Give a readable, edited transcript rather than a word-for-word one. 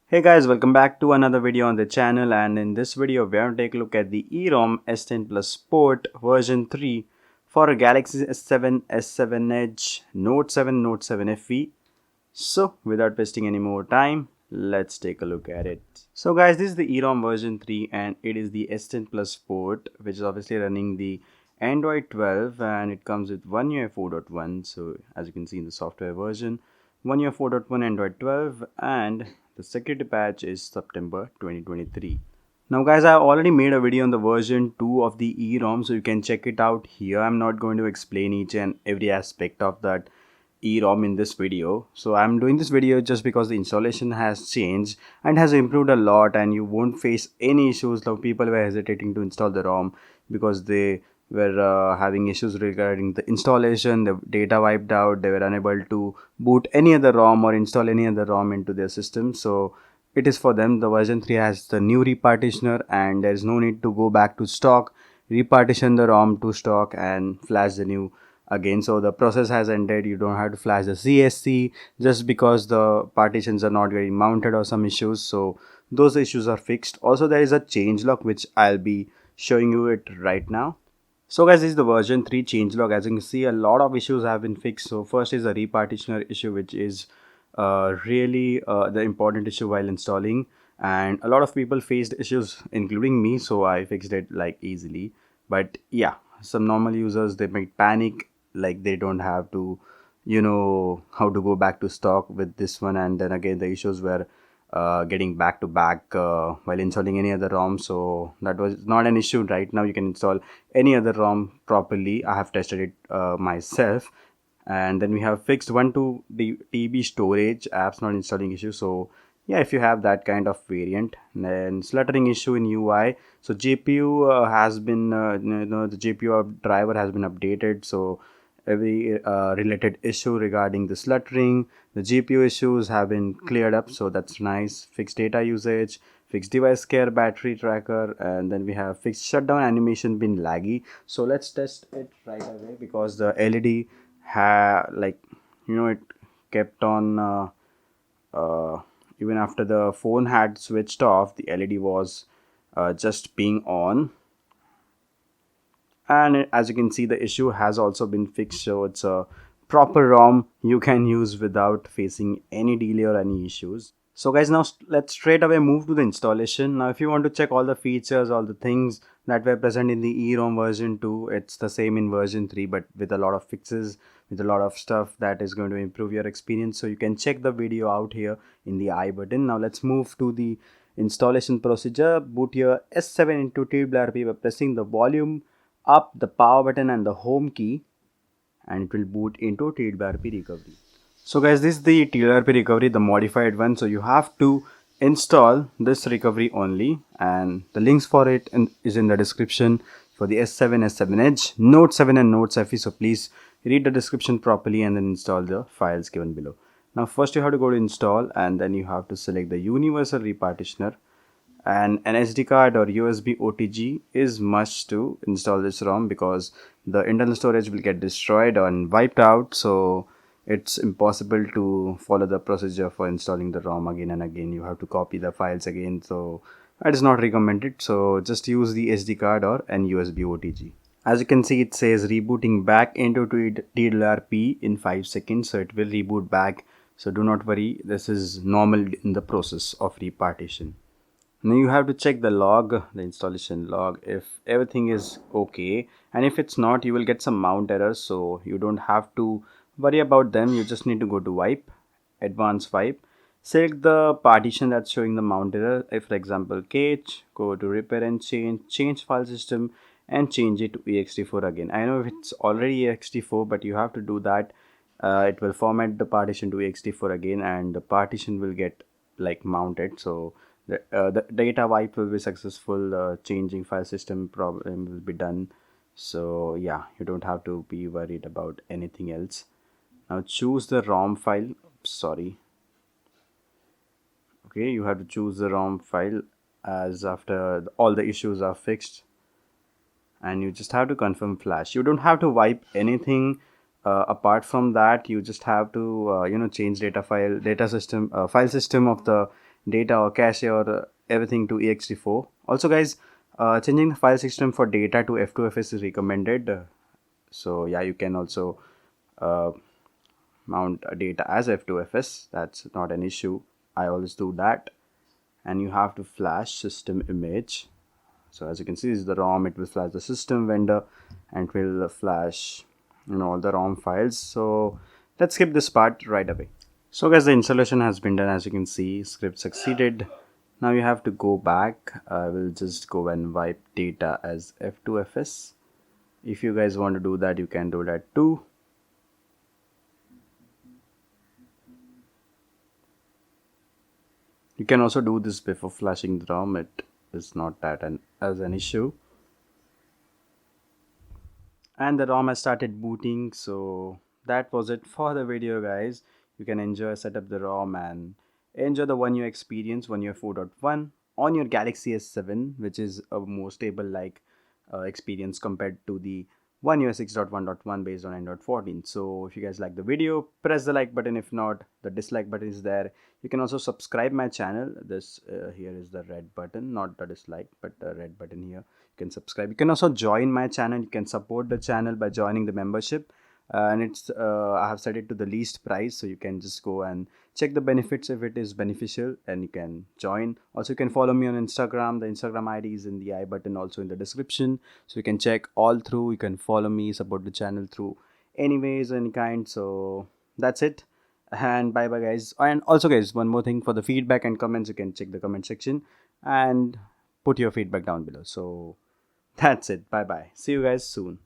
Hey guys, welcome back to another video on the channel, and in this video we are going to take a look at the E-ROM S10 Plus port version 3 for a Galaxy S7, S7 Edge, Note7, Note7 FE. So without wasting any more time, let's take a look at it. So guys, this is the E-ROM version 3 and it is the S10 Plus port, which is obviously running the Android 12, and it comes with OneUI 4.1. So as you can see in the software version, OneUI 4.1 Android 12, and the security patch is September 2023. Now guys, I already made a video on the version 2 of the E-ROM, so you can check it out here. I'm not going to explain each and every aspect of that E-ROM in this video. So I'm doing this video just because the installation has changed and has improved a lot, and you won't face any issues. Like people were hesitating to install the ROM because they were having issues regarding the installation. The data wiped out, they were unable to boot any other ROM or install any other ROM into their system. So it is for them. The version 3 has the new repartitioner, and there is no need to go back to stock, repartition the ROM to stock and flash the new again. So the process has ended. You don't have to flash the CSC just because the partitions are not getting mounted or some issues. So those issues are fixed. Also, there is a changelog which I'll be showing you it right now. So guys, this is the version 3 changelog. As you can see, a lot of issues have been fixed. So first is the repartitioner issue, which is really the important issue while installing, and a lot of people faced issues including me, so I fixed it like easily. But yeah, some normal users, they might panic, like they don't have to how to go back to stock with this one, and then again the issues were getting back to back while installing any other ROM. So that was not an issue. Right now you can install any other ROM properly. I have tested it myself. And then we have fixed 1 to TB storage apps not installing issue. So yeah, if you have that kind of variant. Then sluttering issue in UI. So GPU has been the GPU driver has been updated, so every related issue regarding the sluttering, the GPU issues have been cleared up, so that's nice. Fixed data usage, fixed device care battery tracker, and then we have fixed shutdown animation been laggy. So let's test it right away, because the LED it kept on even after the phone had switched off, the LED was just being on. And as you can see, the issue has also been fixed, so it's a proper ROM you can use without facing any delay or any issues. So guys, now let's straight away move to the installation. Now if you want to check all the features, all the things that were present in the E-ROM version 2, it's the same in version 3, but with a lot of fixes, with a lot of stuff that is going to improve your experience. So you can check the video out here in the I button. Now let's move to the installation procedure. Boot your S7 into TWRP by pressing the volume up, the power button and the home key, and it will boot into TWRP recovery. So guys, this is the TWRP recovery, the modified one. So you have to install this recovery only, and the links for it is in the description for the S7, S7 Edge, Note 7 and Note FE. So please read the description properly and then install the files given below. Now first you have to go to install, and then you have to select the universal repartitioner, and an SD card or USB OTG is must to install this ROM, because the internal storage will get destroyed and wiped out. So it's impossible to follow the procedure for installing the ROM again and again. You have to copy the files again, so that is not recommended. So just use the SD card or an USB OTG. As you can see, it says rebooting back into TWRP in 5 seconds, so it will reboot back. So do not worry, this is normal in the process of repartition. Now you have to check the log, the installation log, if everything is okay, and if it's not, you will get some mount errors. So you don't have to worry about them. You just need to go to wipe, advanced wipe, select the partition that's showing the mount error. If for example cache, go to repair and change file system and change it to ext4 again. I know it's already ext4, but you have to do that. It will format the partition to ext4 again, and the partition will get like mounted. So the data wipe will be successful. Changing file system problem will be done. So yeah, you don't have to be worried about anything else. Now choose the ROM file. Sorry. Okay, you have to choose the ROM file, as after all the issues are fixed, and you just have to confirm flash. You don't have to wipe anything apart from that. You just have to change file system of the data or cache or everything to ext4. Also guys, changing the file system for data to f2fs is recommended. So yeah, you can also mount data as f2fs. That's not an issue. I always do that. And you have to flash system image. So as you can see, this is the ROM. It will flash the system vendor and it will flash all the ROM files. So let's skip this part right away. So guys, the installation has been done. As you can see, script succeeded. Now you have to go back. I will just go and wipe data as f2fs. If you guys want to do that, you can do that too. You can also do this before flashing the ROM. It is not that as an issue. And the ROM has started booting. So that was it for the video, guys. You can enjoy set up the ROM and enjoy the OneUI experience, OneUI 4.1 on your Galaxy S7, which is a more stable experience compared to the OneUI 6.1.1 based on Android 14. So if you guys like the video, press the like button. If not, the dislike button is there. You can also subscribe my channel. This here is the red button, not the dislike, but the red button here. You can subscribe. You can also join my channel. You can support the channel by joining the membership. And it's I have set it to the least price, so you can just go and check the benefits if it is beneficial, and you can join. Also, you can follow me on Instagram. The Instagram ID is in the I button, also in the description, so you can check all through. You can follow me, support the channel through any ways, any kind. So that's it, and bye bye guys. And also guys, one more thing, for the feedback and comments, you can check the comment section and put your feedback down below. So that's it. Bye bye. See you guys soon.